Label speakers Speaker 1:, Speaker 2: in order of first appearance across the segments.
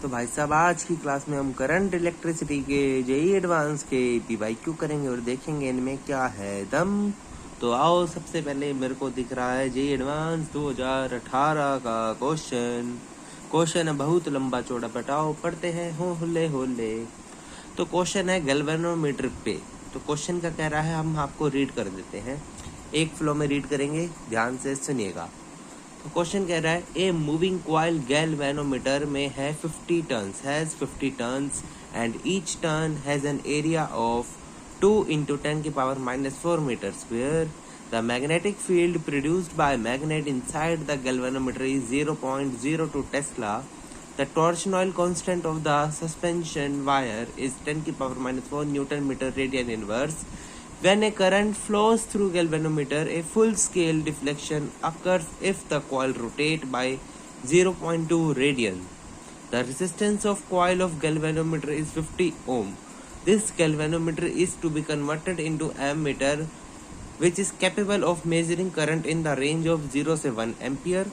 Speaker 1: तो भाई साहब आज की क्लास में हम करंट इलेक्ट्रिसिटी के जेई एडवांस के पीवाईक्यू करेंगे और देखेंगे इनमें क्या है दम। तो आओ, सबसे पहले मेरे को दिख रहा है जेई एडवांस 2018 का क्वेश्चन है बहुत लंबा चौड़ा, बताओ पढ़ते हैं होले होले। तो क्वेश्चन है गैल्वेनोमीटर पे। तो क्वेश्चन का कह रहा है, हम आपको रीड कर देते हैं, एक फ्लो में रीड करेंगे, ध्यान से सुनिएगा। तो क्वेश्चन कह रहा है ए मूविंग कॉइल गैल्वेनोमीटर में है 50 turns and each turn has an area of 2 × 10⁻⁴ metre square. The magnetic field produced by magnet inside the galvanometer is 0.02 tesla. The torsional constant of the suspension wire is 10⁻⁴ Newton meter radian inverse. When a current flows through galvanometer, a full-scale deflection occurs if the coil rotates by 0.2 radian. The resistance of coil of galvanometer is 50 ohm. This galvanometer is to be converted into ammeter, which is capable of measuring current in the range of 0 to 1 ampere.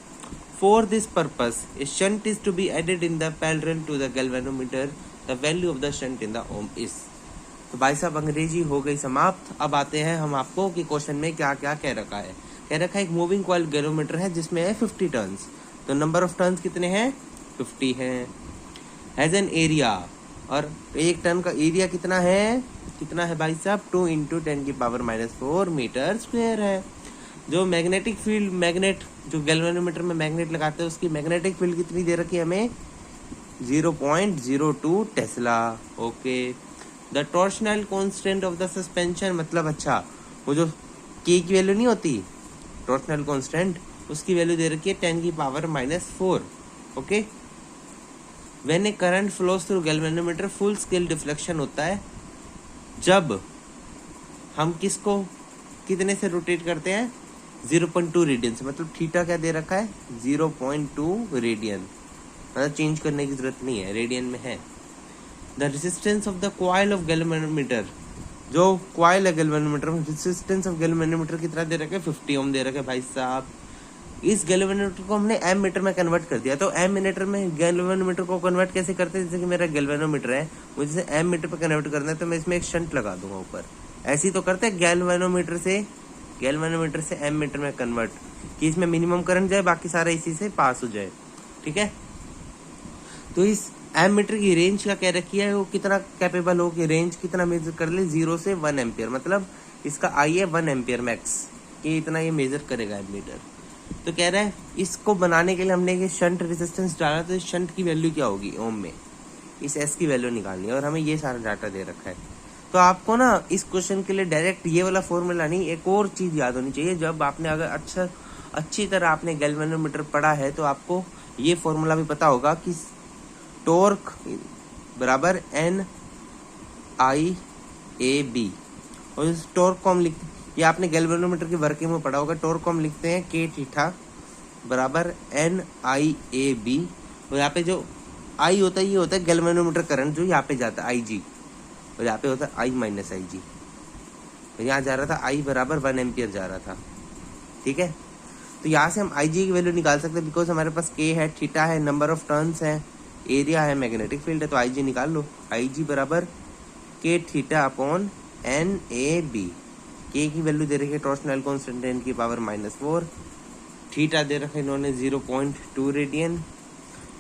Speaker 1: For this purpose, a shunt is to be added in the parallel to the galvanometer. The value of the shunt in the ohm is. तो भाई साहब अंग्रेजी हो गई समाप्त। अब आते हैं हम आपको कि क्वेश्चन में क्या क्या कह रखा है। कह रखा है एक मूविंग कॉइल गैल्वेनोमीटर है जिसमें है 50 टर्न्स। तो नंबर ऑफ टर्न्स कितने हैं? 50 हैं। हैज एन एरिया, और एक टर्न का एरिया कितना है भाई साहब? 2 × 10⁻⁴ मीटर स्क्वायर है। जो मैग्नेटिक फील्ड, मैग्नेट जो गैल्वेनोमीटर में मैग्नेट लगाते हैं उसकी मैग्नेटिक फील्ड कितनी दे रखी है हमें? 0.02 Tesla. Okay. The torsional constant of the suspension, मतलब अच्छा वो जो के की वैल्यू नहीं होती टॉर्शनल कांस्टेंट, उसकी वैल्यू दे रखी है 10⁻⁴। Okay. When A current flows through galvanometer, full scale deflection होता है जब हम किसको कितने से रोटेट करते हैं? 0.2 रेडियन से। मतलब थीटा क्या दे रखा है? 0.2 रेडियन। मतलब चेंज करने की जरूरत नहीं है, रेडियन में है। The resistance of the coil of galvanometer, जो कॉइल है गैल्वेनोमीटर में, रेजिस्टेंस ऑफ गैल्वेनोमीटर कितना दे रखा है? 50 ओम दे रखा है भाई साहब। इस गैल्वेनोमीटर को हमने एम मीटर में कन्वर्ट कर दिया। तो एम मीटर में गैल्वेनोमीटर को कन्वर्ट कैसे करते हैं? जैसे कि मेरा गैल्वेनोमीटर है, मुझे एम मीटर पे कन्वर्ट करना है, तो मैं इसमें एक शंट लगा दूंगा ऊपर। ऐसे ही तो करते हैं गैल्वेनोमीटर से एम मीटर में कन्वर्ट, कि इसमें मिनिमम करंट जाए, बाकी सारा इसी से पास हो जाए। ठीक है। तो इस एम मीटर की रेंज क्या कह रखी है? वो कितना कैपेबल हो कि रेंज कितना मेजर कर ले? 0 से 1 एम्पियर। मतलब इसका आई है 1 एम्पियर मैक्स, कि इतना ये मेजर करेगा एम मीटर। तो कह रहा है इसको बनाने के लिए हमने ये शंट रेजिस्टेंस डाला, तो इस शंट की वैल्यू क्या होगी ओम में? इस एस की वैल्यू निकालनी है और हमें ये सारा डाटा दे रखा है। तो आपको ना इस क्वेश्चन के लिए डायरेक्ट ये वाला फॉर्मूला नहीं, एक और चीज याद होनी चाहिए। जब आपने अगर अच्छी तरह आपने गैल्वेनोमीटर पढ़ा है तो आपको ये फॉर्मूला भी पता होगा कि टॉर्क बराबर NIAB, और इस टॉर्क को हम लिखते, ये आपने गैल्वेनोमीटर की वर्किंग में पढ़ा होगा। टॉर्क को हम लिखते हैं K थीटा बराबर NIAB। और यहाँ पे जो I होता है, ये होता है गैल्वेनोमीटर करंट जो यहाँ पे जाता है IG, और यहाँ पे होता है I - IG। तो यहाँ जा रहा था I बराबर 1 एम्पियर जा रहा था। ठीक है। तो यहाँ से हम IG की वैल्यू निकाल सकते हैं, बिकॉज हमारे पास K है, थीटा है, नंबर ऑफ टर्न्स है, एरिया है, मैग्नेटिक फील्ड है। तो IG निकाल लो। IG बराबर K theta upon NAB। K की वैल्यू दे रखी है टॉर्शनल कांस्टेंट 10⁻⁴, थीटा दे रखे इन्होंने 0.2 रेडियन,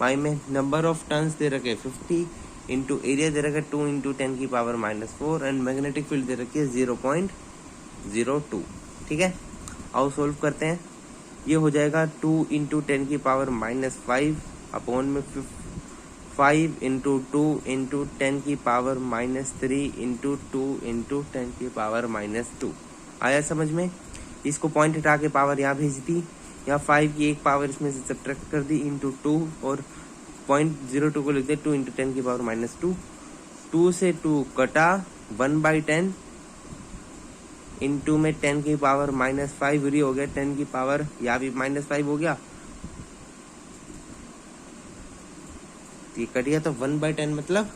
Speaker 1: y में नंबर ऑफ टर्न्स दे रखे 50 इंटू एरिया दे रखा है 2 × 10⁻⁴, एंड मैग्नेटिक फील्ड दे रखी है 0.02। ठीक है। आओ सोल्व करते हैं। ये हो जाएगा 2 × 10⁻⁵ अपॉन में 5 × 2 × 10⁻³ इंटू 2 × 10⁻²। आया समझ में? इसको पॉइंट हटा के पावर यहाँ भेज दी, यहाँ 5 की एक पावर इसमें से सब्ट्रैक्ट कर दी इंटू 2, और 0.02 को लिख दे 2 × 10⁻²। 2 से 2 कटा, 1/10 इंटू में 10⁻⁵ ये हो गया 10 की पावर, यहाँ भी -5 हो गया, ये कट गया। तो 1/10 मतलब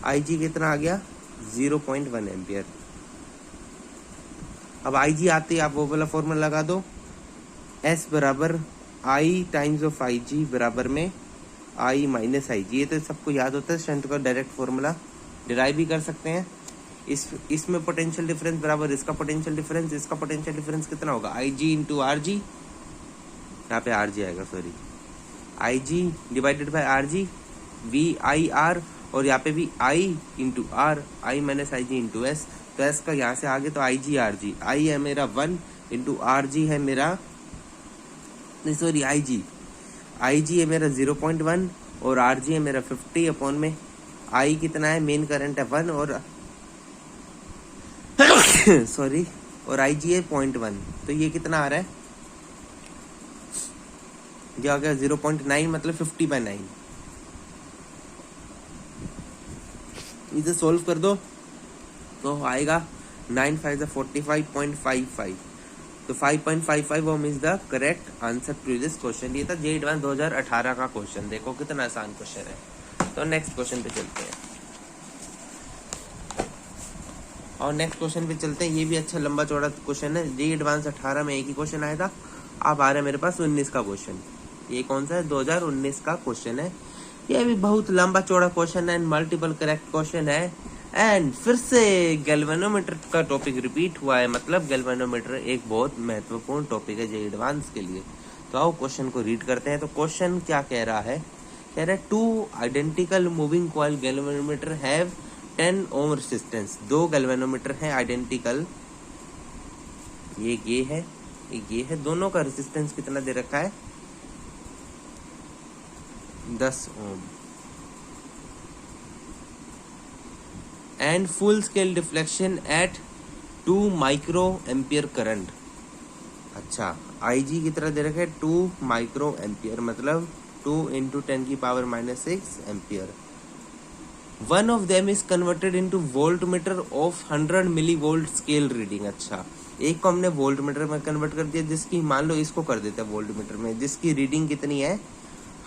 Speaker 1: IG कितना आ गया? 0.1 एम्पियर। अब IG आते ही आप वो वाला फॉर्मूला लगा दो, S बराबर I टाइम्स ऑफ IG बराबर में आई माइनस आई जी, ये तो सबको याद होता है, स्ट्रेंथ का डायरेक्ट फॉर्मूला डिराइव भी कर सकते हैं। इसमें पोटेंशियल डिफरेंस बराबर इसका पोटेंशियल डिफरेंस, इसका पोटेंशियल डिफरेंस कितना होगा, आई जी इंटू आर जी, यहाँ पे आर जी आएगा, sorry, I G divided by R G, V I R, और यहाँ पे भी I into R, I minus I G into S. तो एस का यहाँ से आगे तो आई जी आर जी, आई है मेरा 1 इंटू आर जी है मेरा, नहीं सॉरी, आई जी है मेरा 0.1 और आर जी है मेरा 50 अपॉन में आई कितना है, मेन करंट है 1 और सॉरी, और आई जी है 0.1, तो ये कितना आ रहा है, ये आ गया 0.9 मतलब 50/9। इसे सोल्व कर दो तो आएगा 9 5 45.55, तो 5.55 ohm is the correct answer to this question. ये था जे एडवांस 2018 का क्वेश्चन, देखो कितना आसान क्वेश्चन है। तो नेक्स्ट क्वेश्चन पे चलते हैं, और नेक्स्ट क्वेश्चन पे चलते हैं। ये भी अच्छा लंबा चौड़ा क्वेश्चन है, जे एडवांस 18 में एक ही क्वेश्चन आया था, अब आ रहा है मेरे पास 19 का क्वेश्चन। ये कौन सा है, 2019 का क्वेश्चन है। ये भी बहुत लंबा चौड़ा क्वेश्चन है, मल्टीपल करेक्ट क्वेश्चन है, एंड फिर से गैल्वेनोमीटर का टॉपिक रिपीट हुआ है, मतलब गैल्वेनोमीटर एक बहुत महत्वपूर्ण टॉपिक है जे एडवांस के लिए। तो आओ क्वेश्चन को रीड करते हैं। तो क्वेश्चन क्या कह रहा है, कह रहा है 2 identical moving coil galvanometer have 10 ohm resistance. 2 galvanometer हैं आइडेंटिकल, ये है, ये है, दोनों का रेजिस्टेंस कितना दे रखा है, 10 ohm, and full scale deflection at 2 micro ampere current. अच्छा, आई जी की तरह दे रखा है 2 माइक्रो एम्पियर, मतलब 2 इंटू 10 की power -6 ampere. One of them is converted into voltmeter of 100 millivolt scale reading. अच्छा, एक को हमने वोल्टमीटर में कन्वर्ट कर दिया, जिसकी मान लो इसको कर देते हैं वोल्टमीटर में, जिसकी रीडिंग कितनी है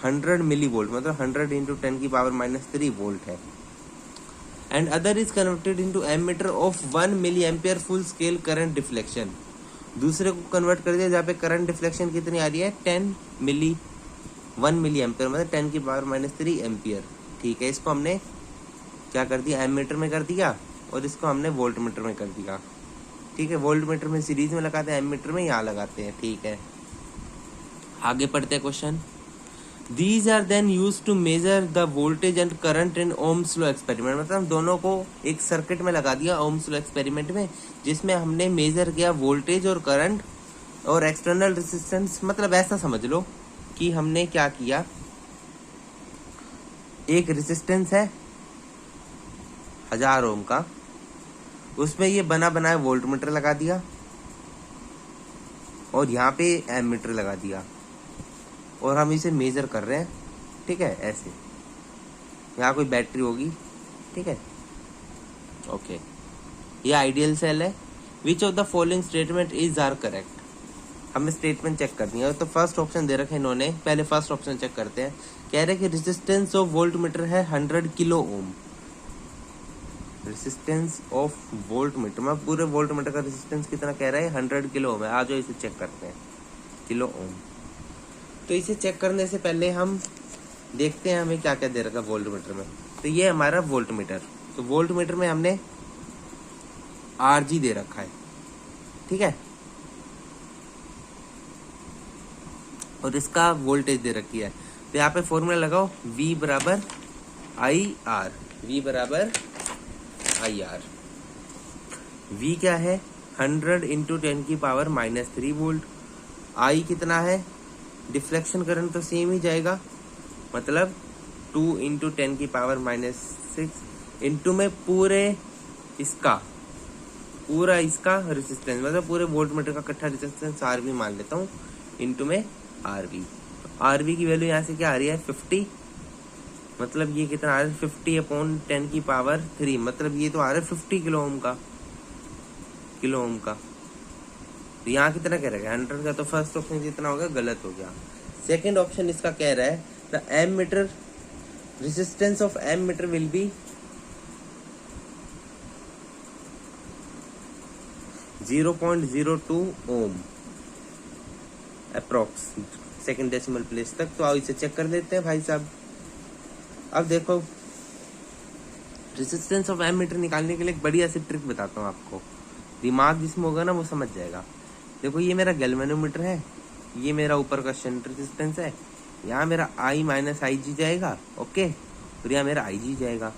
Speaker 1: 100 मिली वोल्ट, मतलब 100 इंटू 10 की पावर -3 वोल्ट है। And other is converted into ammeter of 1 milliampere full scale current deflection. दूसरे को कन्वर्ट कर दिया जहाँ पे करंट डिफ्लेक्शन कितनी आ रही है 1 मिली एम्पियर, मतलब 10 की पावर -3 एम्पियर। ठीक है, इसको हमने क्या कर दिया, एमीटर में कर दिया, और इसको हमने वोल्टमीटर में कर दिया। ठीक है, वोल्टमीटर में सीरीज में लगाते हैं, एमीटर में यहाँ लगाते हैं। ठीक है, आगे पढ़ते हैं question. These are then used to measure the voltage and current in Ohm's law experiment। मतलब दोनों को एक सर्किट में लगा दिया Ohm's law एक्सपेरिमेंट में, जिसमें हमने मेजर किया वोल्टेज और करंट और एक्सटर्नल रेजिस्टेंस। मतलब ऐसा समझ लो कि हमने क्या किया, एक रेजिस्टेंस है 1000 ओम का, उसमें ये बना बनाया वोल्टमीटर लगा दिया और यहाँ पे एमीटर लगा दिया, और हम इसे मेजर कर रहे हैं। ठीक है, ऐसे यहाँ कोई बैटरी होगी। ठीक है, ओके, ये आइडियल सेल है। Which of the following statement is are correct. हमें स्टेटमेंट चेक करनी है, तो फर्स्ट ऑप्शन दे रखे इन्होंने, पहले फर्स्ट ऑप्शन चेक करते हैं। कह रहे कि रेजिस्टेंस ऑफ वोल्टमीटर है 100 kilo ohm. Resistance of voltmeter में पूरे वोल्टमीटर का रेजिस्टेंस कितना कह रहा है 100 किलो ओम है। आ जाओ इसे चेक करते हैं, किलो ओम। तो इसे चेक करने से पहले हम देखते हैं हमें क्या क्या दे रखा है वोल्टमीटर में। तो ये हमारा वोल्टमीटर, तो वोल्टमीटर में हमने आरजी दे रखा है। ठीक है, और इसका वोल्टेज दे रखी है। तो यहाँ पे फॉर्मूला लगाओ, V बराबर आई आर, V बराबर आई आर। V क्या है 100 इंटू 10 की पावर -3 वोल्ट। I कितना है, डिफ्लेक्शन करंट तो सेम ही जाएगा, मतलब 2 इंटू 10 की पावर -6 इंटू में पूरा इसका रेजिस्टेंस, मतलब पूरे वोल्टमीटर का इकट्ठा रेजिस्टेंस आर वी मान लेता हूँ, इंटू में आर वी की वैल्यू यहाँ से क्या आ रही है 50, मतलब ये कितना आ रहा है 50 अपॉन 10 की पावर 3, मतलब ये तो आ रहा है 50 किलो ओम का। तो यहाँ कितना कह रहा है 100 का, तो फर्स्ट ऑप्शन जितना होगा गलत हो गया। सेकंड ऑप्शन इसका कह रहा है the ammeter resistance of ammeter will be 0.02 ohm approx, second decimal place तक। तो आओ इसे चेक कर लेते हैं भाई साहब। अब देखो रेजिस्टेंस ऑफ एमीटर निकालने के लिए एक बढ़िया सी ट्रिक बताता हूँ आपको, दिमाग जिसमें होगा ना वो समझ जाएगा। देखो ये मेरा गैल्वेनोमीटर है, ये मेरा ऊपर का शंट रेजिस्टेंस है, यहाँ मेरा I माइनस आई जी जाएगा, ओके, और यहाँ मेरा आई जी जाएगा।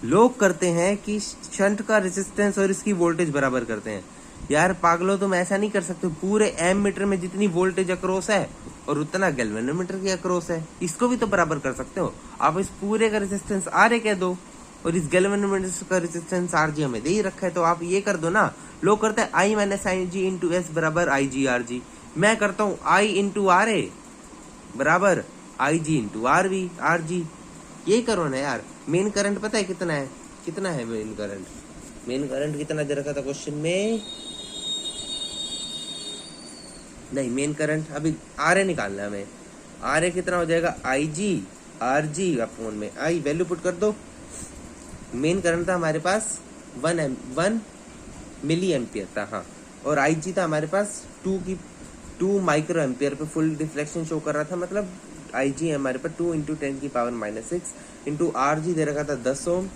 Speaker 1: लोग करते हैं कि शंट का रेजिस्टेंस और इसकी वोल्टेज बराबर करते हैं। यार पागलो, तुम ऐसा नहीं कर सकते। पूरे एमीटर में जितनी वोल्टेज अक्रॉस है और उतना गैल्वेनोमीटर की अक्रॉस है, इसको भी तो बराबर कर सकते हो। आप इस पूरे का रेजिस्टेंस आर कह दो और इस गैल्वेनोमीटर का रेजिस्टेंस आर जी हमें दे ही रखा है, तो आप ये कर दो ना। लोग करते हैं I minus I G into S बराबर आई जी आर जी, मैं करता हूँ I इंटू आर ए बराबर I G into R V R G. ये करो ना यार। मेन करंट पता है कितना है? कितना है मेन करंट? मेन करंट कितना दे रखा था क्वेश्चन में? नहीं, मेन करंट अभी आर ए निकालना है हमें। आर ए कितना हो जाएगा? आई जी आर जी अपॉन में आई, वैल्यू पुट कर दो। मेन करंट था हमारे पास 1 मिली एम्पियर था, हाँ, और आई जी था हमारे पास 2 माइक्रो एम्पियर पे फुल डिफ्लेक्शन शो कर रहा था। मतलब आई जी हमारे पास 2 इंटू 10 की power minus 6 into R G दे रखा था 10 ओम,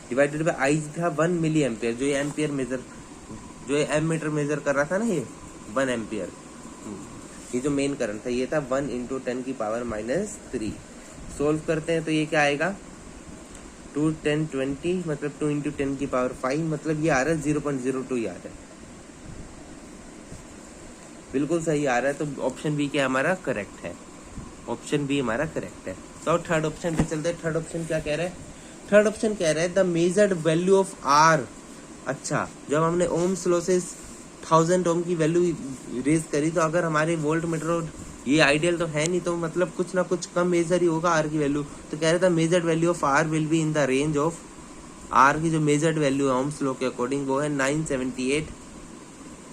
Speaker 1: डिवाइडेड बाई आई जी था 1 मिली एम्पियर, जो ये एम्पियर मेजर, जो ये एमीटर मेजर कर रहा था ना, ये 1 एम्पियर। ये जो मेन करंट था ये था 1 इंटू 10 की पावर माइनस 3। सोल्व करते हैं तो ये क्या आएगा? 2 10 20 मतलब 2 इंटू 10 की पावर 5, मतलब ये आ रहा है 0.02 ही आ रहा है, बिल्कुल सही आ रहा है। तो ऑप्शन बी क्या हमारा करेक्ट है? ऑप्शन बी हमारा करेक्ट है। तो थर्ड ऑप्शन पे चलते हैं। थर्ड ऑप्शन क्या कह रहा है? थर्ड ऑप्शन कह रहा है the measured value of R. अच्छा, जब हमने ओम्स लॉ से 1000 ओम की वैल्यू रेज करी, तो अगर हमारे वोल्ट मीटर, ये आइडियल तो है नहीं, तो मतलब कुछ ना कुछ कम मेजर ही होगा आर की वैल्यू। तो कह रहा था measured value of R will be in the range of, R की जो मेजर्ड वैल्यू है ओम्स लॉ के अकॉर्डिंग वो है 978।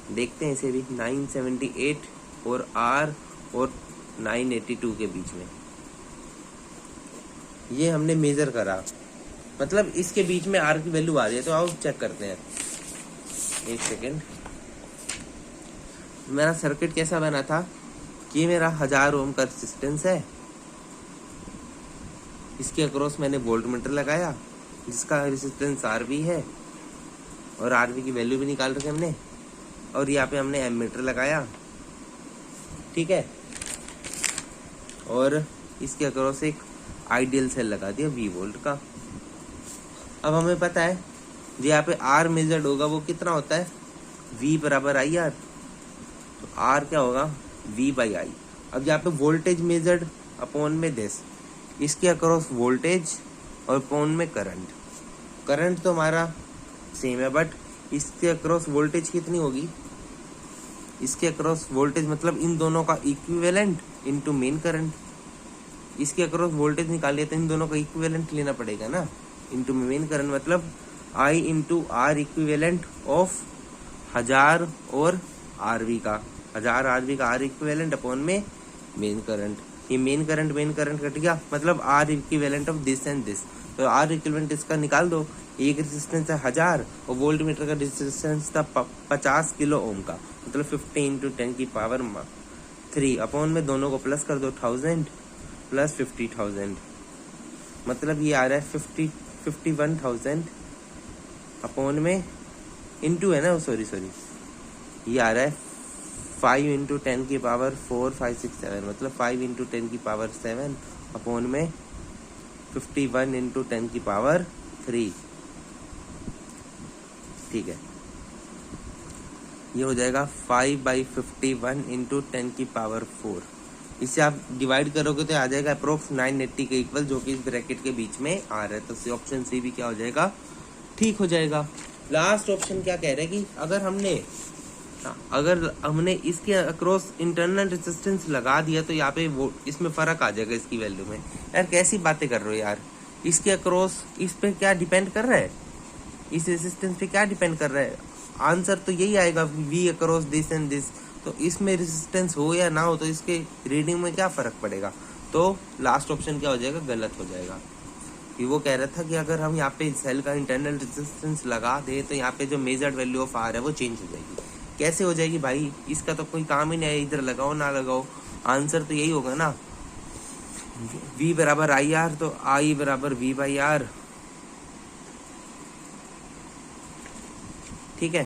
Speaker 1: देखते हैं इसे भी, 978 और आर और 982 के बीच में ये हमने मेजर करा, मतलब इसके बीच में आर की वैल्यू आ रही है। तो आओ चेक करते हैं, एक सेकेंड। मेरा सर्किट कैसा बना था कि मेरा 1000 ओम का रेजिस्टेंस है, इसके अक्रॉस मैंने वोल्ट मीटर लगाया जिसका रेजिस्टेंस आर वी है, और आर वी की वैल्यू भी निकाल रखे हमने, और यहाँ पे हमने एमीटर लगाया, ठीक है, और इसके अक्रॉस एक आइडियल सेल लगा दिया 20 वोल्ट का। अब हमें पता है जो यहाँ पे आर मेजर्ड होगा वो कितना होता है? V बराबर आई आर। तो आर क्या होगा? V by I. अब यहाँ पे वोल्टेज मेजर्ड अपॉन में दिस, इसके अक्रॉस वोल्टेज और अपॉन में करंट। करंट तो हमारा सेम है, बट इसके अक्रॉस वोल्टेज कितनी होगी? इसके अक्रॉस वोल्टेज मतलब इन दोनों का इक्विवेलेंट इनटू मेन करंट। इसके अक्रॉस वोल्टेज निकालिए तो इन दोनों का इक्विवेलेंट लेना पड़ेगा ना, इनटू मेन करंट, मतलब I into R equivalent of 1000 और आरवी का, 1000 आरवी का आर इक्विवेलेंट अपॉन में मेन करंट। ये मेन करंट कट गया, मतलब R equivalent of this and this. तो आर इक्विवेलेंट इसका निकाल दो। एक रेजिस्टेंस है 1000 और वोल्ट मीटर का रेजिस्टेंस था 50 किलो ओम का, मतलब 50 इंटू 10 की पावर 3 अपॉन में दोनों को प्लस कर दो, 1000 प्लस 50,000, मतलब ये आ रहा है 51,000 अपॉन में इंटू है ना, सॉरी ये आ रहा है 5 इंटू 10 की पावर 4 5 6 7, मतलब 5 इंटू 10 की पावर 7 अपॉन में 51 इंटू 10 की पावर 3, ठीक है। ये हो जाएगा 5/51 इंटू 10 की पावर 4। इसे आप डिवाइड करोगे तो आ जाएगा अप्रोक्स 980 के इक्वल, जो कि इस ब्रैकेट के बीच में आ रहा है। तो ऑप्शन सी भी क्या हो जाएगा? ठीक हो जाएगा। लास्ट ऑप्शन क्या कह रहा है कि अगर हमने इसके अक्रॉस इंटरनल रेजिस्टेंस लगा दिया तो यहाँ पे वो इसमें फर्क आ जाएगा इसकी वैल्यू में। यार कैसी बातें कर रहे हो यार? इसके अक्रॉस इस पे क्या डिपेंड कर रहा है? इस रेजिस्टेंस पे क्या डिपेंड कर रहा है? आंसर तो यही आएगा, V across this and this. तो इसमें रेजिस्टेंस हो या ना हो तो इसके रीडिंग में क्या फर्क पड़ेगा? तो लास्ट ऑप्शन क्या हो जाएगा? गलत हो जाएगा। कि वो कह रहा था कि अगर हम यहाँ पे सेल का इंटरनल रेजिस्टेंस लगा दे तो यहाँ पे जो मेजर्ड वैल्यू ऑफ आर है वो चेंज हो जाएगी। कैसे हो जाएगी भाई? इसका तो कोई काम ही नहीं है, इधर लगाओ ना लगाओ, आंसर तो यही होगा ना। V बराबर आई आर, तो I बराबर V बाई आर। ठीक है।